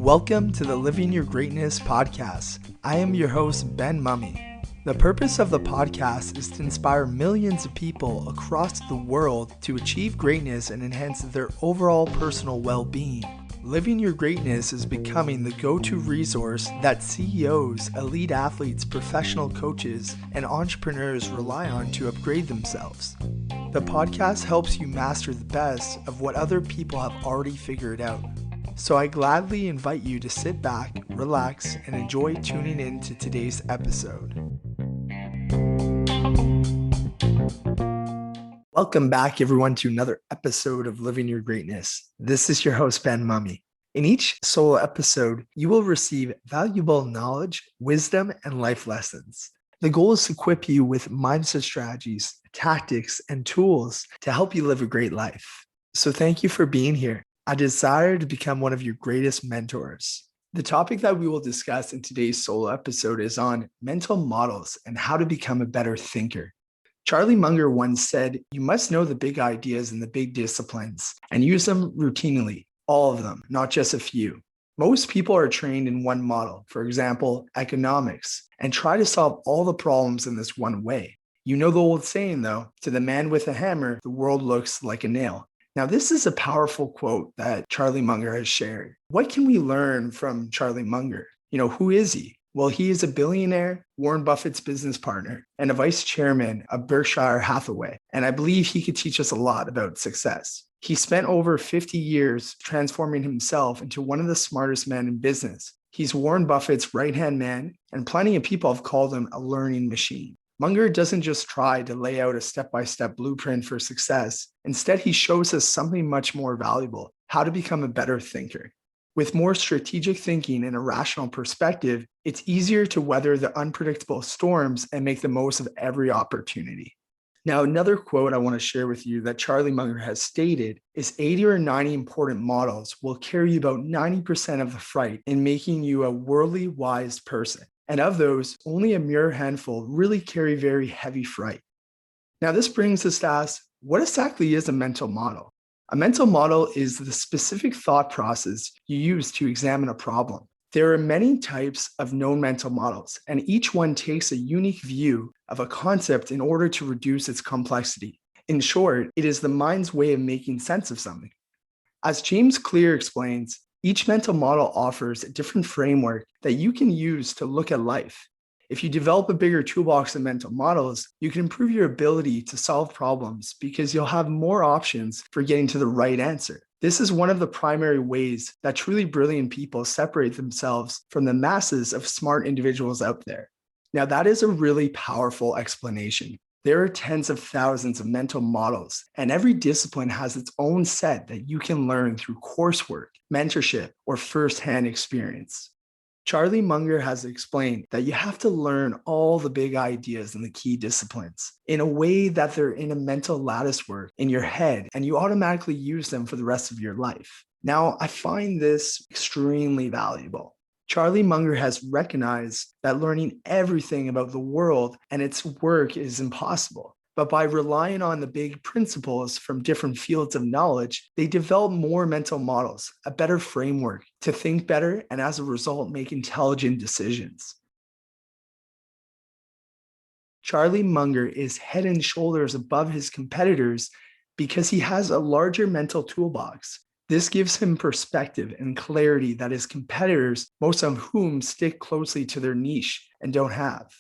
Welcome to the Living Your Greatness podcast. I am your host, Ben Mumme. The purpose of the podcast is to inspire millions of people across the world to achieve greatness and enhance their overall personal well-being. Living Your Greatness is becoming the go-to resource that CEOs, elite athletes, professional coaches, and entrepreneurs rely on to upgrade themselves. The podcast helps you master the best of what other people have already figured out. So I gladly invite you to sit back, relax, and enjoy tuning in to today's episode. Welcome back, everyone, to another episode of Living Your Greatness. This is your host, Ben Mumme. In each solo episode, you will receive valuable knowledge, wisdom, and life lessons. The goal is to equip you with mindset strategies, tactics, and tools to help you live a great life. So thank you for being here. I desire to become one of your greatest mentors. The topic that we will discuss in today's solo episode is on mental models and how to become a better thinker. Charlie Munger once said, "You must know the big ideas and the big disciplines and use them routinely, all of them, not just a few." Most people are trained in one model, for example, economics, and try to solve all the problems in this one way. You know the old saying, though, to the man with a hammer, the world looks like a nail. Now, this is a powerful quote that Charlie Munger has shared. What can we learn from Charlie Munger? Who is he? Well, he is a billionaire, Warren Buffett's business partner, and a vice chairman of Berkshire Hathaway. And I believe he could teach us a lot about success. He spent over 50 years transforming himself into one of the smartest men in business. He's Warren Buffett's right-hand man, and plenty of people have called him a learning machine. Munger doesn't just try to lay out a step-by-step blueprint for success. Instead, he shows us something much more valuable: how to become a better thinker. With more strategic thinking and a rational perspective, it's easier to weather the unpredictable storms and make the most of every opportunity. Now, another quote I want to share with you that Charlie Munger has stated is 80 or 90 important models will carry you about 90% of the freight in making you a worldly wise person. And of those, only a mere handful really carry very heavy freight. Now, this brings us to ask, what exactly is a mental model? A mental model is the specific thought process you use to examine a problem. There are many types of known mental models, and each one takes a unique view of a concept in order to reduce its complexity. In short, it is the mind's way of making sense of something. As James Clear explains, each mental model offers a different framework that you can use to look at life. If you develop a bigger toolbox of mental models, you can improve your ability to solve problems because you'll have more options for getting to the right answer. This is one of the primary ways that truly brilliant people separate themselves from the masses of smart individuals out there. Now, that is a really powerful explanation. There are tens of thousands of mental models, and every discipline has its own set that you can learn through coursework, mentorship, or firsthand experience. Charlie Munger has explained that you have to learn all the big ideas in the key disciplines in a way that they're in a mental lattice work in your head, and you automatically use them for the rest of your life. Now, I find this extremely valuable. Charlie Munger has recognized that learning everything about the world and its work is impossible. But by relying on the big principles from different fields of knowledge, they develop more mental models, a better framework to think better, and as a result, make intelligent decisions. Charlie Munger is head and shoulders above his competitors because he has a larger mental toolbox. This gives him perspective and clarity that his competitors, most of whom stick closely to their niche and don't have.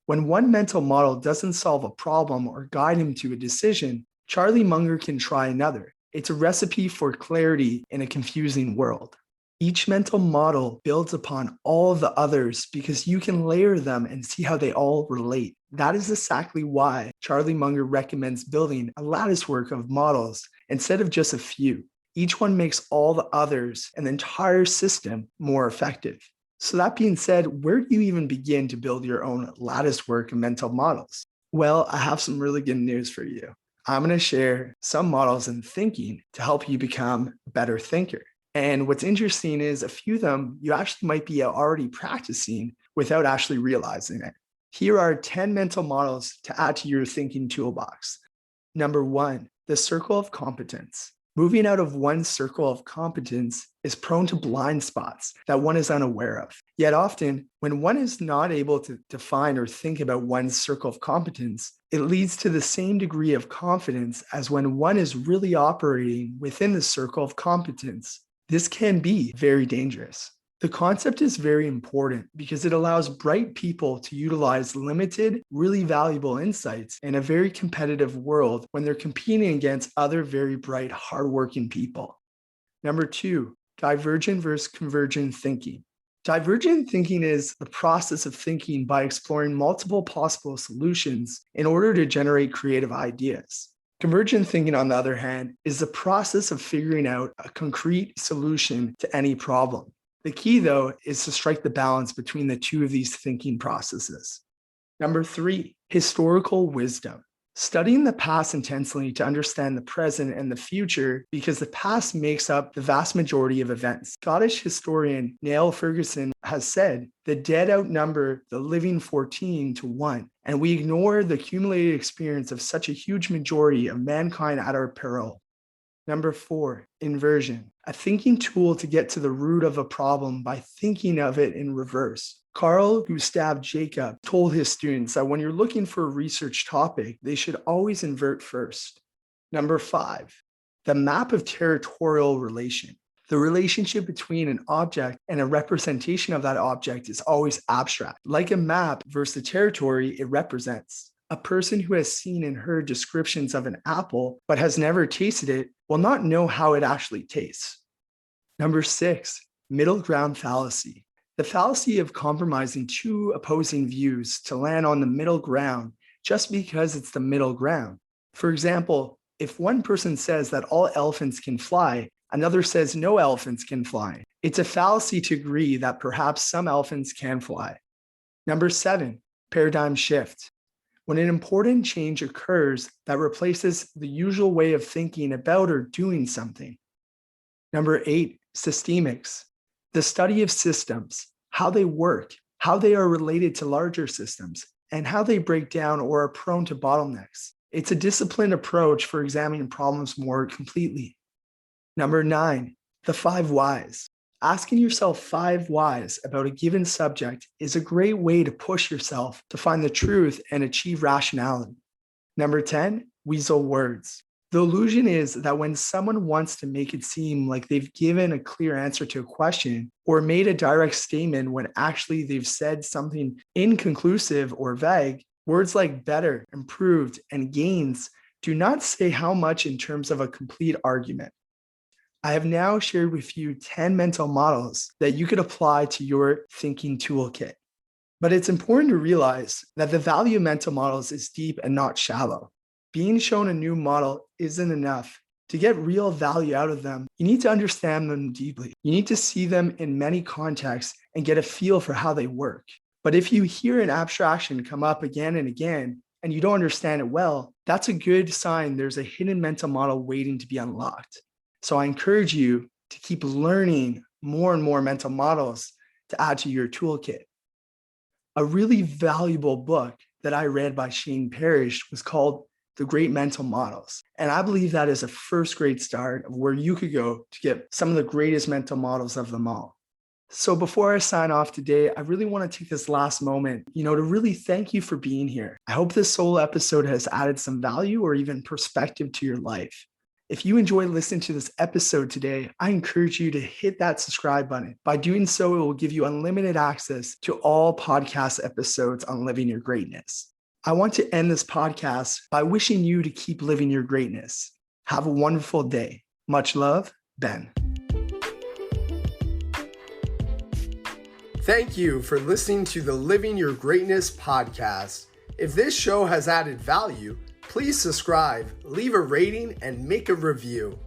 When one mental model doesn't solve a problem or guide him to a decision, Charlie Munger can try another. It's a recipe for clarity in a confusing world. Each mental model builds upon all of the others because you can layer them and see how they all relate. That is exactly why Charlie Munger recommends building a latticework of models instead of just a few. Each one makes all the others and the entire system more effective. So that being said, where do you even begin to build your own latticework of mental models? Well, I have some really good news for you. I'm going to share some models and thinking to help you become a better thinker. And what's interesting is a few of them you actually might be already practicing without actually realizing it. Here are 10 mental models to add to your thinking toolbox. Number 1, the circle of competence. Moving out of one circle of competence is prone to blind spots that one is unaware of. Yet often, when one is not able to define or think about one's circle of competence, it leads to the same degree of confidence as when one is really operating within the circle of competence. This can be very dangerous. The concept is very important because it allows bright people to utilize limited, really valuable insights in a very competitive world when they're competing against other very bright, hardworking people. Number 2, divergent versus convergent thinking. Divergent thinking is the process of thinking by exploring multiple possible solutions in order to generate creative ideas. Convergent thinking, on the other hand, is the process of figuring out a concrete solution to any problem. The key, though, is to strike the balance between the two of these thinking processes. Number 3, historical wisdom. Studying the past intensely to understand the present and the future because the past makes up the vast majority of events. Scottish historian Niall Ferguson has said, "The dead outnumber the living 14 to 1, and we ignore the accumulated experience of such a huge majority of mankind at our peril." Number 4, inversion, a thinking tool to get to the root of a problem by thinking of it in reverse. Carl Gustav Jacob told his students that when you're looking for a research topic, they should always invert first. Number 5, the map of territorial relation. The relationship between an object and a representation of that object is always abstract. Like a map versus the territory it represents. A person who has seen and heard descriptions of an apple but has never tasted it will not know how it actually tastes. Number 6, middle ground fallacy. The fallacy of compromising two opposing views to land on the middle ground just because it's the middle ground. For example, if one person says that all elephants can fly, another says no elephants can fly. It's a fallacy to agree that perhaps some elephants can fly. Number 7, paradigm shift. When an important change occurs that replaces the usual way of thinking about or doing something. Number 8, systemics. The study of systems, how they work, how they are related to larger systems, and how they break down or are prone to bottlenecks. It's a disciplined approach for examining problems more completely. Number 9, the 5 whys. Asking yourself 5 whys about a given subject is a great way to push yourself to find the truth and achieve rationality. Number 10, weasel words. The illusion is that when someone wants to make it seem like they've given a clear answer to a question or made a direct statement when actually they've said something inconclusive or vague, words like better, improved, and gains do not say how much in terms of a complete argument. I have now shared with you 10 mental models that you could apply to your thinking toolkit. But it's important to realize that the value of mental models is deep and not shallow. Being shown a new model isn't enough. To get real value out of them, you need to understand them deeply. You need to see them in many contexts and get a feel for how they work. But if you hear an abstraction come up again and again, and you don't understand it well, that's a good sign there's a hidden mental model waiting to be unlocked. So I encourage you to keep learning more and more mental models to add to your toolkit. A really valuable book that I read by Shane Parrish was called The Great Mental Models. And I believe that is a first great start of where you could go to get some of the greatest mental models of them all. So before I sign off today, I really want to take this last moment, to really thank you for being here. I hope this solo episode has added some value or even perspective to your life. If you enjoyed listening to this episode today, I encourage you to hit that subscribe button. By doing so, it will give you unlimited access to all podcast episodes on living your greatness. I want to end this podcast by wishing you to keep living your greatness. Have a wonderful day. Much love, Ben. Thank you for listening to the Living Your Greatness podcast. If this show has added value, please subscribe, leave a rating, and make a review.